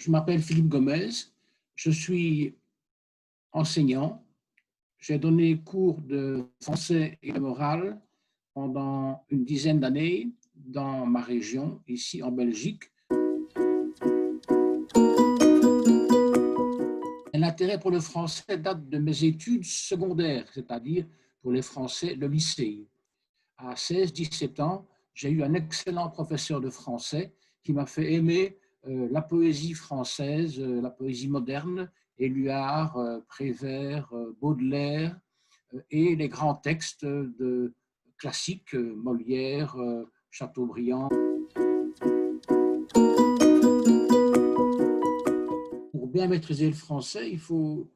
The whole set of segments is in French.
Je m'appelle Philippe Gomez, je suis enseignant. J'ai donné cours de français et de morale pendant une dizaine d'années dans ma région, ici en Belgique. L'intérêt pour le français date de mes études secondaires, c'est-à-dire pour les Français, le lycée. À 16-17 ans, j'ai eu un excellent professeur de français qui m'a fait aimer la poésie française, la poésie moderne, Éluard, Prévert, Baudelaire et les grands textes de classiques, Molière, Chateaubriand. Pour bien maîtriser le français, il faut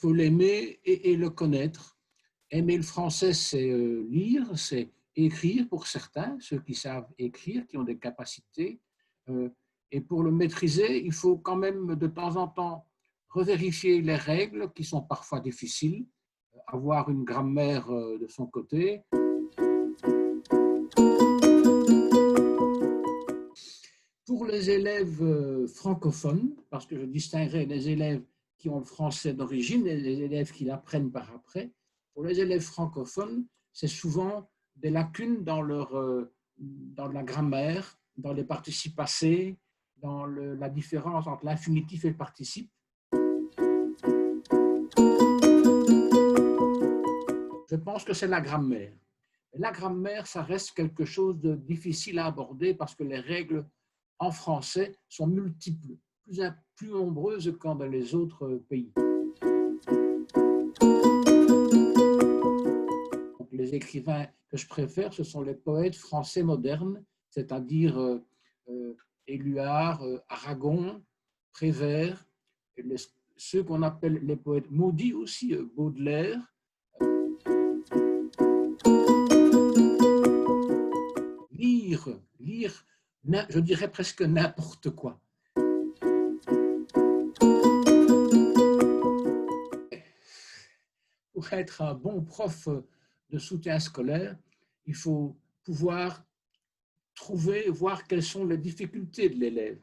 l'aimer et le connaître. Aimer le français, c'est lire, c'est écrire pour certains, ceux qui savent écrire, qui ont des capacités. Et pour le maîtriser, il faut quand même de temps en temps revérifier les règles qui sont parfois difficiles, avoir une grammaire de son côté. Pour les élèves francophones, parce que je distinguerai les élèves qui ont le français d'origine et les élèves qui l'apprennent par après, pour les élèves francophones, c'est souvent des lacunes dans la grammaire, dans les participes passés, dans la différence entre l'infinitif et le participe. Je pense que c'est la grammaire. La grammaire, ça reste quelque chose de difficile à aborder parce que les règles en français sont multiples, plus nombreuses qu'en dans les autres pays. Donc, les écrivains que je préfère, ce sont les poètes français modernes, c'est-à-dire Éluard, Aragon, Prévert, ceux qu'on appelle les poètes maudits aussi, Baudelaire. Lire, je dirais presque n'importe quoi. Pour être un bon prof de soutien scolaire, il faut pouvoir voir quelles sont les difficultés de l'élève.